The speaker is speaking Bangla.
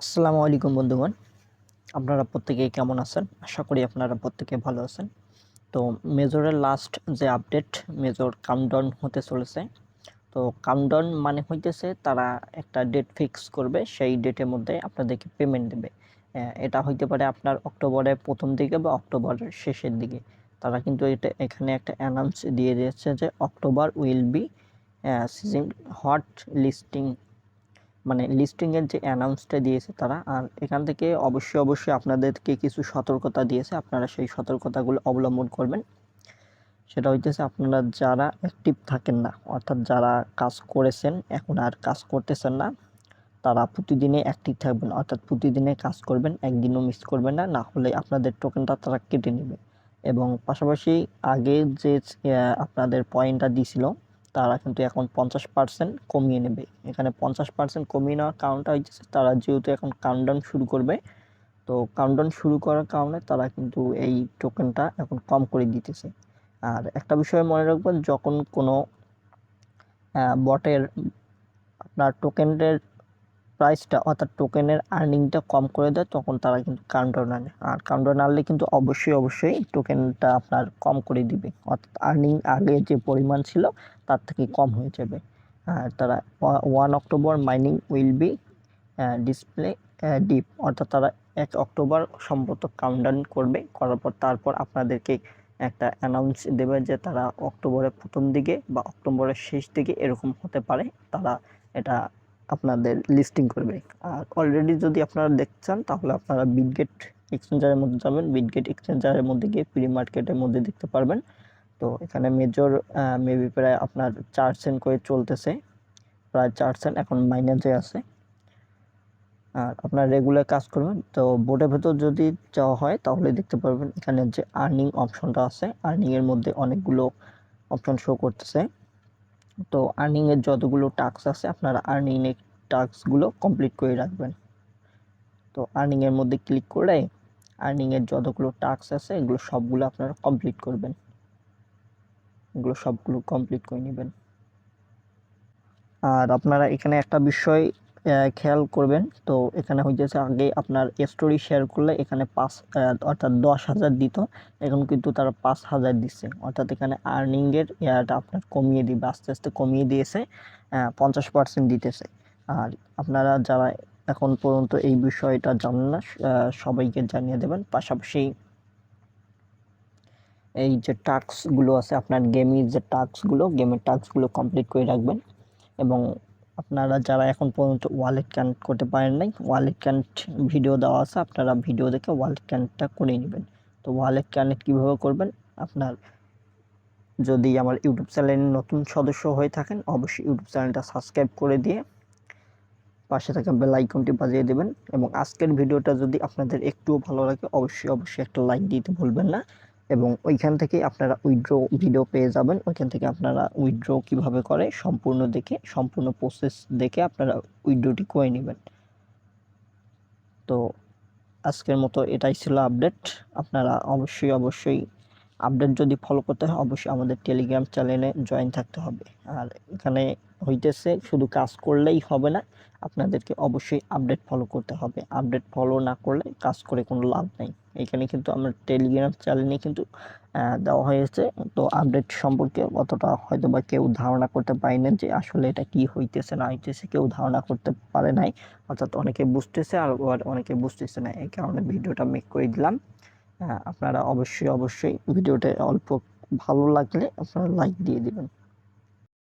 আসসালামু আলাইকুম বন্ধুগণ, আপনারা প্রত্যেকেই কেমন আছেন? আশা করি আপনারা প্রত্যেকে ভালো আছেন। তো মেজরের লাস্ট যে আপডেট, মেজর কাউন্টডাউন হতে চলেছে। তো কাউন্টডাউন মানে হইতেছে তারা একটা ডেট ফিক্স করবে, সেই ডেটের মধ্যে আপনাদেরকে পেমেন্ট দেবে। এটা হইতে পারে আপনার অক্টোবরের প্রথম দিকে বা অক্টোবরের শেষের দিকে। তারা কিন্তু এখানে একটা অ্যানাউন্স দিয়ে দিয়েছে যে October will be season hot listing, মানে লিস্টিংয়ের যে অ্যানাউন্সটা দিয়েছে তারা। আর এখান থেকে অবশ্যই আপনাদেরকে কিছু সতর্কতা দিয়েছে, আপনারা সেই সতর্কতাগুলো অবলম্বন করবেন। সেটা হইতেছে আপনারা যারা অ্যাক্টিভ থাকেন না, অর্থাৎ যারা কাজ করেছেন এখন আর কাজ করতেছেন না, তারা প্রতিদিনে অ্যাক্টিভ থাকবেন, অর্থাৎ প্রতিদিনে কাজ করবেন, একদিনও মিস করবেন না, না হলে আপনাদের টোকেনটা তারা কেটে নেবে। এবং পাশাপাশি আগে যে আপনাদের পয়েন্টটা দিছিল তারা কিন্তু এখন 50% কমিয়ে নেবে। এখানে 50% কমিয়ে নেওয়ার কারণটা হচ্ছে তারা যেহেতু এখন কাউন্টডাউন শুরু করবে, তো কাউন্টডাউন শুরু করার কারণে তারা কিন্তু এই টোকেনটা এখন কম করে দিতেছে। আর একটা বিষয় মনে রাখবেন, যখন কোনো বটের আপনার টোকেনের প্রাইসটা অর্থাৎ টোকেনের আর্নিংটা কম করে দেয়, তখন তারা কিন্তু কাউন্টডাউন আনে। আর কাউন্টডাউন আনলে কিন্তু অবশ্যই টোকেনটা আপনার কম করে দিবে, অর্থাৎ আর্নিং আগে যে পরিমাণ ছিল তার থেকে কম হয়ে যাবে। আর তারা 1 October mining will be display deep, অর্থাৎ তারা 1 অক্টোবর সম্ভবত কাউন্টডাউন করবে, করার পর তারপর আপনাদেরকে একটা অ্যানাউন্স দেবে যে তারা অক্টোবরের প্রথম দিকে বা অক্টোবরের শেষ দিকে এরকম হতে পারে তারা এটা আপনাদের লিস্টিং করবে। আর অলরেডি যদি আপনারা দেখতে চান তাহলে আপনারা বিটগেট এক্সচেঞ্জারের মধ্যে যাবেন, বিটগেট এক্সচেঞ্জারের মধ্যে গিয়ে প্রি মার্কেটের মধ্যে দেখতে পারবেন। তো এখানে মেজর মেবি প্রায় আপনার 4 সেন্ট করে চলতেছে, প্রায় 4 সেন্ট এখন মাইনাসে আছে। আর আপনার রেগুলার কাজ করবেন। তো বোর্ডের ভেতর যদি যাওয়া হয় তাহলে দেখতে পারবেন এখানে যে আর্নিং অপশনটা আছে, আর্নিংয়ের মধ্যে অনেকগুলো অপশন শো করতেছে। তো আর্নিংয়ের যতগুলো টাস্ক আছে আপনারা আর্নিংয়ের টাস্কগুলো কমপ্লিট করে রাখবেন। তো আর্নিংয়ের মধ্যে ক্লিক করে আর্নিংয়ের যতগুলো টাস্ক আছে এগুলো সবগুলো আপনারা কমপ্লিট করবেন, এগুলো সবগুলো কমপ্লিট করে নেবেন। আর আপনারা এখানে একটা বিষয় খেয়াল করবেন, তো এখানে হইতেছে আগে আপনার স্টোরি শেয়ার করলে এখানে অর্থাৎ 10,000 দিত, এখন কিন্তু তারা 5,000 দিচ্ছে, অর্থাৎ এখানে আর্নিংয়ের ইয়াটা আপনার কমিয়ে দিবে, আস্তে আস্তে কমিয়ে দিয়েছে, 50% দিতেছে। আর আপনারা যারা এখন পর্যন্ত এই বিষয়টা জানেন না, সবাইকে জানিয়ে দেবেন। পাশাপাশি এই যে টাস্কগুলো আছে আপনার গেমের যে টাস্কগুলো, গেমের টাস্কগুলো কমপ্লিট করে রাখবেন। এবং আপনারা যারা এখন পর্যন্ত ওয়ালেট কানেক্ট করতে পারেন নাই, ওয়ালেট কানেক্ট ভিডিও দেওয়া আছে, আপনারা ভিডিও দেখে ওয়ালেট কানেক্টটা করে নেবেন। তো ওয়ালেট কানেক্ট কীভাবে করবেন, আপনার যদি আমার ইউটিউব চ্যানেলের নতুন সদস্য হয়ে থাকেন অবশ্যই ইউটিউব চ্যানেলটা সাবস্ক্রাইব করে দিয়ে পাশে থাকা বেল আইকনটি বাজিয়ে দেবেন। এবং আজকের ভিডিওটা যদি আপনাদের একটুও ভালো লাগে অবশ্যই একটা লাইক দিতে ভুলবেন না। এবং ওইখান থেকে আপনারা উইথড্র ভিডিও পেয়ে যাবেন, ওইখান থেকে আপনারা উইথড্র কিভাবে করে সম্পূর্ণ প্রসেস দেখে আপনারা উইথড্রটি করে নেবেন। তো আজকের মতো এটাই ছিল আপডেট। আপনারা অবশ্যই আপডেট যদি ফলো করতে হয় অবশ্যই আমাদের টেলিগ্রাম চ্যানেলে জয়েন থাকতে হবে। আর এখানে হইতেছে শুধু কাজ করলেই হবে না, আপনাদেরকে অবশ্যই আপডেট ফলো করতে হবে, আপডেট ফলো না করলে কাজ করে কোনো লাভ নেই। এখানে কিন্তু আমরা টেলিগ্রাম চ্যানেলে কিন্তু দেওয়া হয়েছে, তো আপডেট সম্পর্কে অতটা হয়তো বা কেউ ধারণা করতে পারে না যে আসলে এটা কি হইতেছে না হইতেছে, কেউ ধারণা করতে পারে নাই, অর্থাৎ অনেকে বুঝতেছে আর অনেকে বুঝতেছে না, এই কারণে ভিডিওটা মেক করে দিলাম। আপনারা অবশ্যই ভিডিওটা অল্প ভালো লাগলে আপনারা লাইক দিয়ে দিবেন।